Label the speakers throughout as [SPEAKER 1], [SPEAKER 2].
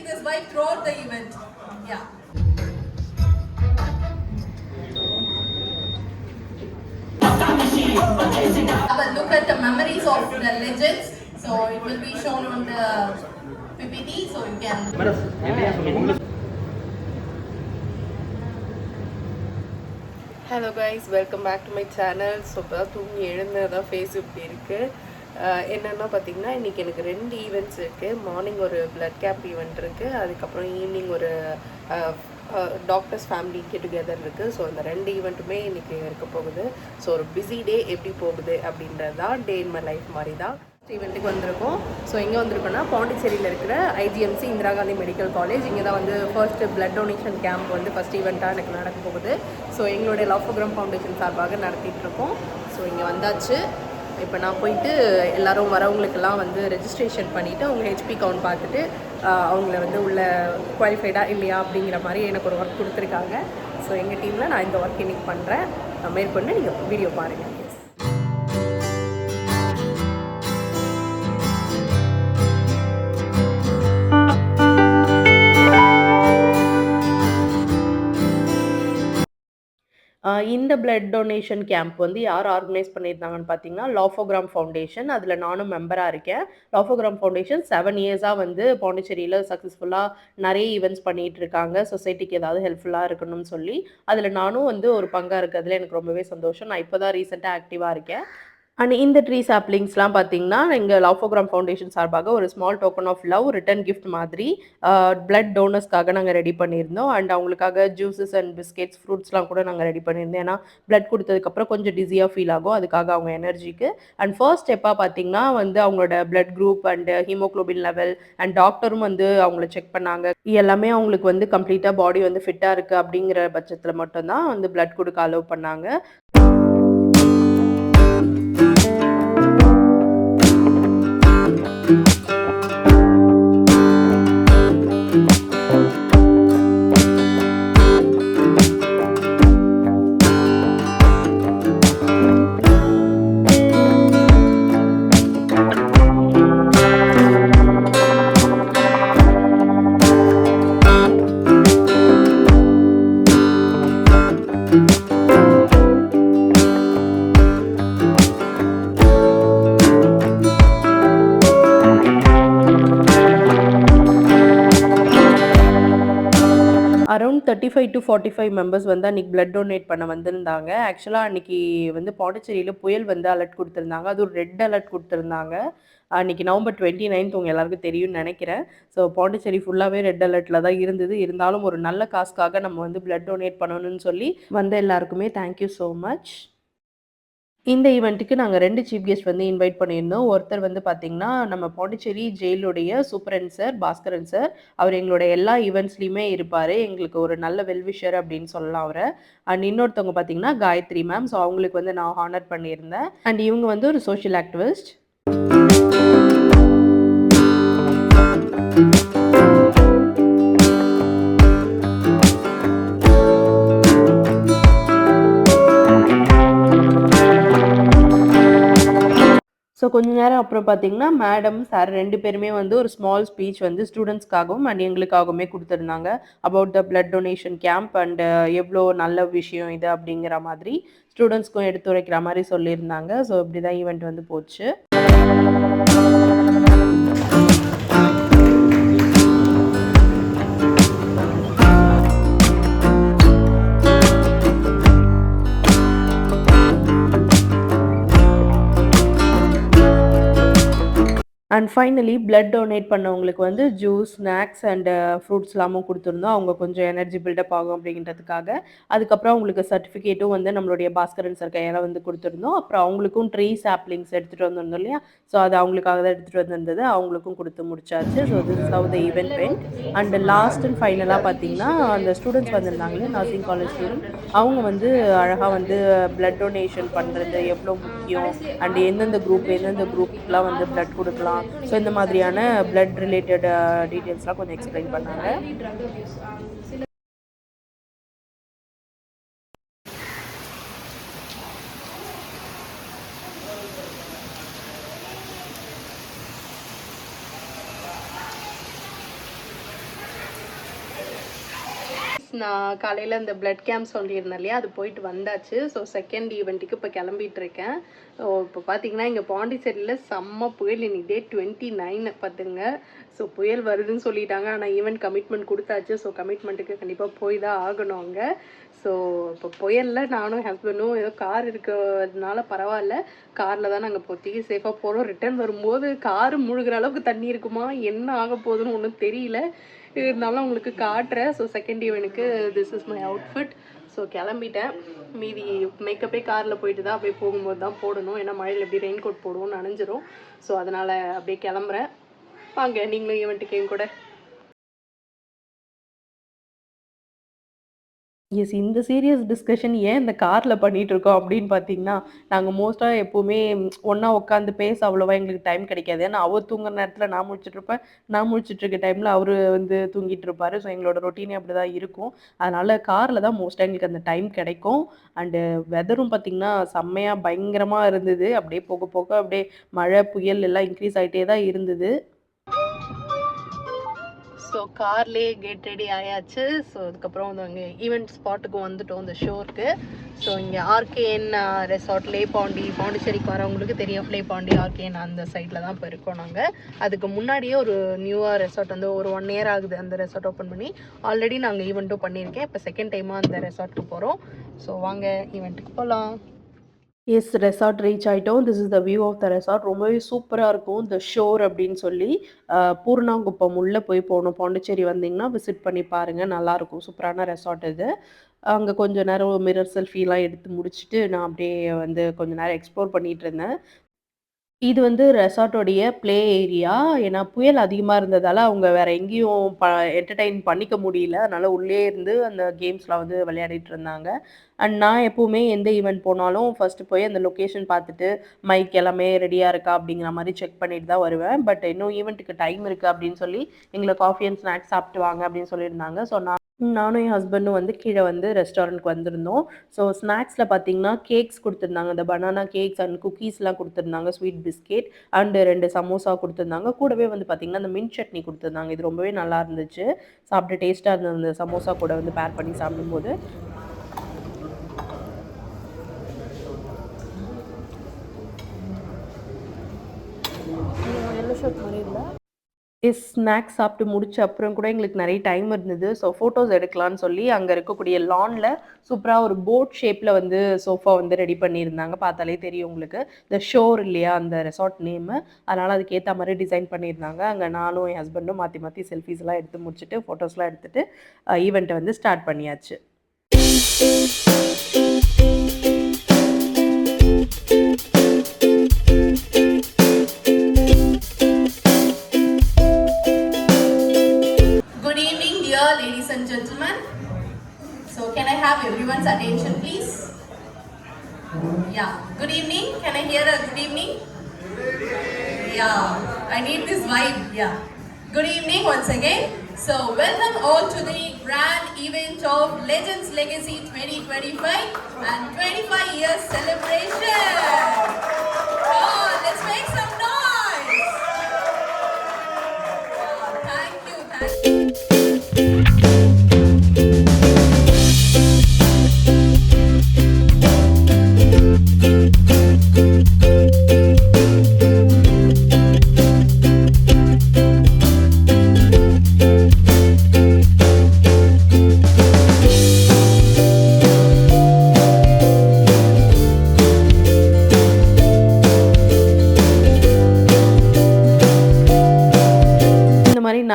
[SPEAKER 1] his wife throughout the event. Yeah. Have a look at the memories of the legends. So it will be shown on the PPT, so you can.
[SPEAKER 2] Hello guys, welcome back to my channel. So இப்போ தான் தூங்கி எழுந்ததான் face இப்படி இருக்குது. என்னென்னா பார்த்திங்கன்னா, இன்றைக்கி எனக்கு 2 events இருக்குது. மார்னிங் ஒரு பிளட் கேம்ப் ஈவெண்ட் இருக்குது, அதுக்கப்புறம் ஈவினிங் ஒரு டாக்டர்ஸ் ஃபேமிலி கெட் டுகெதர் இருக்குது. ஸோ அந்த 2 ஈவெண்ட்டுமே இன்றைக்கி இருக்க போகுது. ஸோ ஒரு பிஸி டே எப்படி போகுது அப்படின்றது தான் டே இன் மை லைஃப் மாதிரி தான். ஈவெண்ட்டுக்கு வந்திருக்கோம். ஸோ எங்கே வந்திருக்கோன்னா, பாண்டிச்சேரியில் இருக்கிற IGMC Indira Gandhi medical college. இங்கே தான் வந்து ஃபர்ஸ்ட்டு பிளட் டொனேஷன் கேம்ப் வந்து ஃபஸ்ட் ஈவெண்ட்டாக எனக்கு நடக்க போகுது. ஸோ எங்களுடைய லவ் ப்ரோக்ராம் ஃபவுண்டேஷன் சார்பாக நடத்திட்டுருக்கோம். ஸோ இங்கே வந்தாச்சு. இப்போ நான் போயிட்டு எல்லோரும் வரவங்களுக்கெல்லாம் வந்து ரெஜிஸ்ட்ரேஷன் பண்ணிவிட்டு அவங்க ஹெச்பி கவுண்ட் பார்த்துட்டு அவங்கள வந்து உள்ள குவாலிஃபைடாக இல்லையா அப்படிங்கிற மாதிரி எனக்கு ஒரு ஒர்க் கொடுத்துருக்காங்க. ஸோ எங்கள் டீமில் நான் இந்த ஒர்க் இன்றைக்கி பண்ணுறேன். மேற்கொண்டு நீங்கள் வீடியோ பாருங்கள். இந்த பிளட் டொனேஷன் கேம்ப் வந்து யார் ஆர்கனைஸ் பண்ணியிருந்தாங்கன்னு பார்த்தீங்கன்னா, லாஃபோகிராம் ஃபவுண்டேஷன். அதில் நானும் மெம்பராக இருக்கேன். லாஃபோகிராம் ஃபவுண்டேஷன் 7 இயர்ஸாக வந்து பாண்டிச்சேரியில் சக்ஸஸ்ஃபுல்லாக நிறைய ஈவெண்ட்ஸ் பண்ணிகிட்டு இருக்காங்க. சொசைட்டிக்கு ஏதாவது ஹெல்ப்ஃபுல்லாக இருக்கணும்னு சொல்லி அதில் நானும் வந்து ஒரு பங்காக இருக்கிறதுல எனக்கு ரொம்பவே சந்தோஷம். நான் இப்போ தான் ரீசெண்டாக ஆக்டிவாக இருக்கேன். அண்ட் இந்த ட்ரீ சாப்ளிங்ஸ்லாம் பார்த்தீங்கன்னா, எங்கள் லாஃபோகிராம் ஃபவுண்டேஷன் சார்பாக ஒரு small token of love return gift மாதிரி பிளட் டோனர்ஸ்க்காக நாங்கள் ரெடி பண்ணியிருந்தோம். அண்ட் அவங்களுக்காக ஜூஸஸ் அண்ட் பிஸ்கெட்ஸ், ஃப்ரூட்ஸ்லாம் கூட நாங்கள் ரெடி பண்ணியிருந்தோம். ஏன்னா பிளட் கொடுத்ததுக்கப்புறம் கொஞ்சம் டிஸியாக ஃபீல் ஆகும், அதுக்காக அவங்க எனர்ஜிக்கு. அண்ட் ஃபர்ஸ்ட் ஸ்டெப்பாக பார்த்தீங்கன்னா வந்து அவங்களோட blood group and haemoglobin level and டாக்டரும் வந்து அவங்கள செக் பண்ணாங்க. எல்லாமே அவங்களுக்கு வந்து கம்ப்ளீட்டாக பாடி வந்து ஃபிட்டாக இருக்குது அப்படிங்கிற பட்சத்தில் மட்டும்தான் வந்து பிளட் கொடுக்க அலோவ் பண்ணாங்க. அரௌண்ட் 35 to 45 மெம்பர்ஸ் வந்து அன்றைக்கி பிளட் டொனேட் பண்ண வந்திருந்தாங்க. ஆக்சுவலாக அன்றைக்கி வந்து பாண்டிச்சேரியில் புயல் வந்து அலர்ட் கொடுத்துருந்தாங்க. அது ஒரு ரெட் அலர்ட் கொடுத்துருந்தாங்க. அன்றைக்கி November 29 உங்கள் எல்லாருக்கும் தெரியும்னு நினைக்கிறேன். ஸோ பாண்டிச்சேரி ஃபுல்லாகவே ரெட் அலர்ட்டில் தான் இருந்தது. இருந்தாலும் ஒரு நல்ல காசுக்காக நம்ம வந்து பிளட் டொனேட் பண்ணணும்னு சொல்லி வந்த எல்லாருக்குமே தேங்க்யூ ஸோ மச். இந்த ஈவெண்ட்டுக்கு நாங்கள் 2 சீஃப் கெஸ்ட் வந்து இன்வைட் பண்ணியிருந்தோம். ஒருத்தர் வந்து பார்த்திங்கன்னா, நம்ம பாண்டிச்சேரி ஜெயிலுடைய சூப்பரண்ட் சார், பாஸ்கரன் சார். அவர் எங்களோட எல்லா ஈவெண்ட்ஸ்லையுமே இருப்பார். எங்களுக்கு ஒரு நல்ல வெல்விஷர் அப்படின்னு சொல்லலாம் அவரை. அண்ட் இன்னொருத்தவங்க பார்த்திங்கன்னா காயத்ரி மேம். ஸோ அவங்களுக்கு வந்து நான் ஹானர் பண்ணியிருந்தேன். அண்ட் இவங்க வந்து ஒரு சோஷியல் ஆக்டிவிஸ்ட். ஸோ கொஞ்ச நேரம் அப்புறம் பார்த்தீங்கன்னா, மேடம், சார் 2 பேருமே வந்து ஒரு ஸ்மால் ஸ்பீச் வந்து ஸ்டூடெண்ட்ஸ்க்காகவும் அண்ட் எங்களுக்காகவுமே கொடுத்துருந்தாங்க. About the blood donation camp and எவ்வளோ நல்ல விஷயம் இது அப்படிங்கிற மாதிரி ஸ்டூடெண்ட்ஸ்க்கும் எடுத்துரைக்கிற மாதிரி சொல்லியிருந்தாங்க. ஸோ இப்படி தான் ஈவெண்ட் வந்து போச்சு. அண்ட் ஃபைனலி பிளட் டொனேட் பண்ணவங்களுக்கு வந்து ஜூஸ், ஸ்நாக்ஸ் அண்ட் ஃப்ரூட்ஸ்லாமும் கொடுத்துருந்தோம். அவங்க கொஞ்சம் எனர்ஜி பில்டப் ஆகும் அப்படின்றதுக்காக. அதுக்கப்புறம் அவங்களுக்கு சர்டிஃபிகேட்டும் வந்து நம்மளுடைய பாஸ்கரன் சார் கையால் வந்து கொடுத்துருந்தோம். அப்புறம் அவங்களுக்கும் ட்ரீ சாப்ளிங்ஸ் எடுத்துகிட்டு வந்திருந்தோம் இல்லையா? ஸோ அது அவங்களுக்காக தான் எடுத்துகிட்டு வந்திருந்தது. அவங்களுக்கும் கொடுத்து முடிச்சாச்சு. So this is how the event vent. And last and ஃபைனலாக பார்த்தீங்கன்னா, அந்த ஸ்டூடெண்ட்ஸ் வந்திருந்தாங்களே, நர்சிங் காலேஜ் ஸ்டூடெண்ட், அவங்க வந்து அழகாக வந்து பிளட் டொனேஷன் பண்ணுறது எவ்வளோ முக்கியம் அண்ட் எந்தெந்த குரூப்புக்கெலாம் வந்து பிளட் கொடுக்கலாம், ஸோ இந்த மாதிரியான பிளட் ரிலேட்டட் டீட்டெயில்ஸ்லாம் கொஞ்சம் எக்ஸ்பிளைன் பண்ணாங்க. நான் காலையில் இந்த பிளட் கேம்ப் சொல்லியிருந்தேன் இல்லையா, அது போயிட்டு வந்தாச்சு. ஸோ செகண்ட் ஈவெண்ட்டுக்கு இப்போ கிளம்பிட்டு இருக்கேன். ஸோ இப்போ பார்த்தீங்கன்னா இங்கே பாண்டிச்சேரியில் செம்ம புயல். இன்னைக்கு டே 29 பார்த்துங்க. ஸோ புயல் வருதுன்னு சொல்லிட்டாங்க. ஆனால் ஈவெண்ட் கமிட்மெண்ட் கொடுத்தாச்சு. ஸோ கமிட்மெண்ட்டுக்கு கண்டிப்பாக போய் தான் ஆகணும் அங்கே. ஸோ இப்போ புயலில் நானும் ஹஸ்பண்டும் ஏதோ கார் இருக்கிறதுனால பரவாயில்ல, காரில் தான் நாங்கள் இப்போதைக்கு சேஃபாக போகிறோம். ரிட்டர்ன் வரும்போது கார் முழுகிற அளவுக்கு தண்ணி இருக்குமா, என்ன ஆக போகுதுன்னு ஒன்றும் தெரியல. இருந்தாலும் உங்களுக்கு காட்டுறேன். ஸோ செகண்ட் ஈவெண்ட்டுக்கு this is my outfit. So கிளம்பிட்டேன். மீதி மேக்கப்பே காரில் போயிட்டு தான் அப்படியே போகும்போது தான் போடணும். ஏன்னா மழையில் எப்படி ரெயின் கோட் போடுவோம், நனைஞ்சிரும். ஸோ அதனால் அப்படியே கிளம்புறேன். வாங்க நீங்களும் ஈவெண்ட்டுக்கு என் கூட. எஸ், இந்த சீரியஸ் டிஸ்கஷன் ஏன் இந்த காரில் பண்ணிகிட்ருக்கோம் அப்படின்னு பார்த்தீங்கன்னா, நாங்கள் மோஸ்ட்டாக எப்போவுமே ஒன்றா உட்காந்து பேச அவ்வளோவா எங்களுக்கு டைம் கிடைக்காது. ஏன்னா அவர் தூங்குற நேரத்தில் நான் முழிச்சிட்ருப்பேன், நான் முழிச்சிட்ருக்க டைமில் அவர் வந்து தூங்கிட்டு இருப்பார். ஸோ எங்களோட ரொட்டீனே அப்படி தான் இருக்கும். அதனால் காரில் தான் மோஸ்ட்டாக எங்களுக்கு அந்த டைம் கிடைக்கும். அண்டு வெதரும் பார்த்திங்கன்னா செம்மையாக பயங்கரமாக இருந்தது. அப்படியே போக போக அப்படியே மழை புயல் எல்லாம் இன்க்ரீஸ் ஆகிட்டே தான் இருந்தது. ஸோ கார்லேயே கேட் ரெடி ஆயாச்சு. ஸோ அதுக்கப்புறம் வந்து அங்கே ஈவெண்ட் ஸ்பாட்டுக்கு வந்துட்டோம், இந்த ஷோருக்கு. ஸோ இங்கே ஆர்கேஎன் ரெசார்ட் பாண்டிச்சேரிக்கு வரவங்களுக்கு தெரியும். பாண்டி ஆர்கேஎன் அந்த சைடில் தான் இப்போ இருக்கோம் நாங்கள். அதுக்கு முன்னாடியே ஒரு நியூவாக ரெசார்ட் வந்து ஒரு 1 இயர் ஆகுது அந்த ரெசார்ட் ஓப்பன் பண்ணி. ஆல்ரெடி நாங்கள் ஈவெண்ட்டும் பண்ணியிருக்கேன். இப்போ செகண்ட் டைமாக அந்த ரெசார்ட்டுக்கு போகிறோம். ஸோ வாங்க ஈவெண்ட்டுக்கு போகலாம். எஸ், ரெசார்ட் ரீச் ஆகிட்டோம். This is the view of the resort. ரொம்பவே சூப்பராக இருக்கும். த ஷோர் அப்படின்னு சொல்லி பூர்ணாங்குப்பம் உள்ளே போய் போகணும். பாண்டிச்சேரி வந்தீங்கன்னா விசிட் பண்ணி பாருங்கள், நல்லாயிருக்கும். சூப்பரான ரெசார்ட் இது. அங்கே கொஞ்சம் நேரம் மிரர் செல்ஃபிலாம் எடுத்து முடிச்சுட்டு நான் அப்படியே வந்து கொஞ்சம் நேரம் எக்ஸ்ப்ளோர் பண்ணிகிட்டு இருந்தேன். இது வந்து ரெசார்ட்டோடைய ப்ளே ஏரியா. ஏன்னா புயல் அதிகமாக இருந்ததால் அவங்க வேறு எங்கேயும் என்டர்டெயின் பண்ணிக்க முடியல. அதனால் உள்ளே இருந்து அந்த கேம்ஸ்லாம் வந்து விளையாடிட்டு இருந்தாங்க. அண்ட் நான் எப்போவுமே எந்த ஈவெண்ட் போனாலும் ஃபஸ்ட்டு போய் அந்த லொக்கேஷன் பார்த்துட்டு மைக் எல்லாமே ரெடியாக இருக்கா அப்படிங்கிற மாதிரி செக் பண்ணிட்டு தான் வருவேன். பட் இன்னும் ஈவெண்ட்டுக்கு டைம் இருக்குது அப்படின்னு சொல்லி எங்களை காஃபி அண்ட் ஸ்நாக்ஸ் சாப்பிட்டு வாங்க அப்படின்னு சொல்லியிருந்தாங்க. ஸோ நானும் என் ஹஸ்பண்டும் வந்து கீழே வந்து ரெஸ்டாரண்ட்க்கு வந்திருந்தோம். ஸோ ஸ்நாக்ஸில் பார்த்தீங்கன்னா கேக்ஸ் கொடுத்துருந்தாங்க. இந்த பனானா கேக்ஸ் அண்ட் குக்கீஸ்லாம் கொடுத்துருந்தாங்க, ஸ்வீட் பிஸ்கெட் அண்டு 2 சமோசா கொடுத்துருந்தாங்க. கூடவே வந்து பார்த்திங்கன்னா அந்த மின்ட் சட்னி கொடுத்துருந்தாங்க. இது ரொம்பவே நல்லா இருந்துச்சு. சாப்பிட்டு டேஸ்ட்டாக இருந்தது. அந்த சமோசா கூட வந்து பேர் பண்ணி சாப்பிடும்போது எல்லோ ஷர்ட் மாதிரி இல்லை. ஸ்நாக்ஸ் சாப்பிட்டு முடிச்ச அப்புறம் கூட எங்களுக்கு நிறைய டைம் இருந்தது. ஸோ ஃபோட்டோஸ் எடுக்கலான்னு சொல்லி அங்கே இருக்கக்கூடிய லானில் சூப்பராக ஒரு போட் ஷேப்பில் வந்து சோஃபா வந்து ரெடி பண்ணியிருந்தாங்க. பார்த்தாலே தெரியும் உங்களுக்கு. த ஷோர் இல்லையா அந்த ரெசார்ட் நேமு. அதனால் அதுக்கேற்ற மாதிரி டிசைன் பண்ணியிருந்தாங்க. அங்கே நானும் என் ஹஸ்பண்டும் மாற்றி மாற்றி செல்ஃபீஸ்லாம் எடுத்து முடிச்சுட்டு ஃபோட்டோஸ்லாம் எடுத்துகிட்டு ஈவெண்ட்டை வந்து ஸ்டார்ட் பண்ணியாச்சு.
[SPEAKER 1] Ladies and gentlemen, so can I have everyone's attention please? Yeah, good evening. Can I hear a good evening? Yeah, I need this vibe. Yeah, good evening once again. So welcome all to the grand event of Legends Legacy 2025 and 25 years celebration. Oh, let's make some noise. Oh, thank you.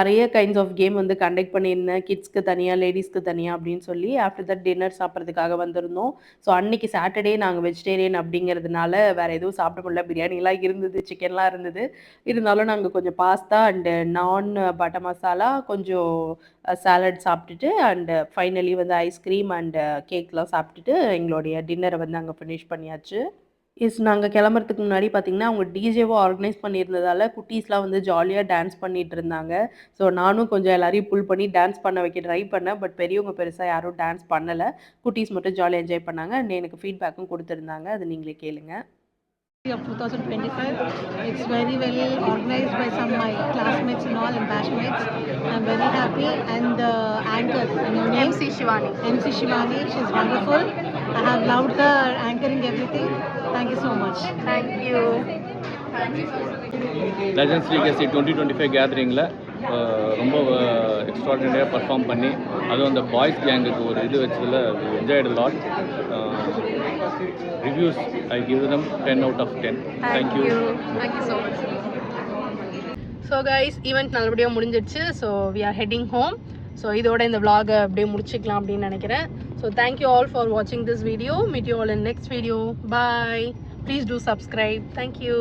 [SPEAKER 2] நிறைய kinds of game வந்து conduct பண்ணியிருந்தேன். கிட்ஸ்க்கு தனியாக, லேடிஸ்க்கு தனியாக அப்படின்னு சொல்லி. After that dinner சாப்பிட்றதுக்காக வந்திருந்தோம். ஸோ அன்றைக்கி சாட்டர்டே நாங்கள் வெஜிடேரியன் அப்படிங்கிறதுனால வேறு எதுவும் சாப்பிட முடியல. பிரியாணிலாம் இருந்தது, சிக்கன்லாம் இருந்தது. இருந்தாலும் நாங்கள் கொஞ்சம் பாஸ்தா அண்டு நான் பட்டர் மசாலா, கொஞ்சம் சாலட் சாப்பிட்டுட்டு அண்டு ஃபைனலி வந்து ஐஸ்கிரீம் அண்டு கேக்லாம் சாப்பிட்டுட்டு எங்களுடைய டின்னரை வந்து அங்கே ஃபினிஷ் பண்ணியாச்சு. நாங்கள் கிளம்புறதுக்கு முன்னாடி பார்த்தீங்கன்னா, அவங்க டிஜேவும் ஆர்கனைஸ் பண்ணியிருந்ததால் குட்டீஸ்லாம் வந்து ஜாலியாக டான்ஸ் பண்ணிகிட்டு இருந்தாங்க. ஸோ நானும் கொஞ்சம் எல்லாரையும் புல் பண்ணி டான்ஸ் பண்ண வைக்க ட்ரை பண்ணேன். பட் பெரியவங்க பெருசாக யாரும் டான்ஸ் பண்ணலை. குட்டீஸ் மட்டும் ஜாலியாக என்ஜாய் பண்ணாங்க. அண்ட் எனக்கு ஃபீட்பேக்கும் கொடுத்துருந்தாங்க. அது நீங்களே கேளுங்க.
[SPEAKER 3] of 2025. It's very well organized by some of my classmates and all and batchmates. I'm very happy. And the anchor, your name?
[SPEAKER 2] MC Shivani.
[SPEAKER 3] MC Shivani, she's wonderful. I have loved her anchoring everything. Thank you so much.
[SPEAKER 2] Thank you.
[SPEAKER 4] Legends legacy 2025 கேதரிங்கில் ரொம்ப எக்ஸ்ட்ராடினரியாக perform பண்ணி அதுவும் அந்த boys கேங்குக்கு ஒரு இது வச்சதில் enjoyed lot reviews I give them 10 out of 10.
[SPEAKER 2] Thank you so much. So guys event நல்லபடியாக முடிஞ்சிடுச்சு. So we are heading home. So இதோட இந்த vlog அப்படியே முடிச்சுக்கலாம் அப்படின்னு நினைக்கிறேன். ஸோ தேங்க்யூ ஆல் ஃபார் வாட்சிங் this video. Meet you all in next video. Bye. Please do subscribe. Thank you.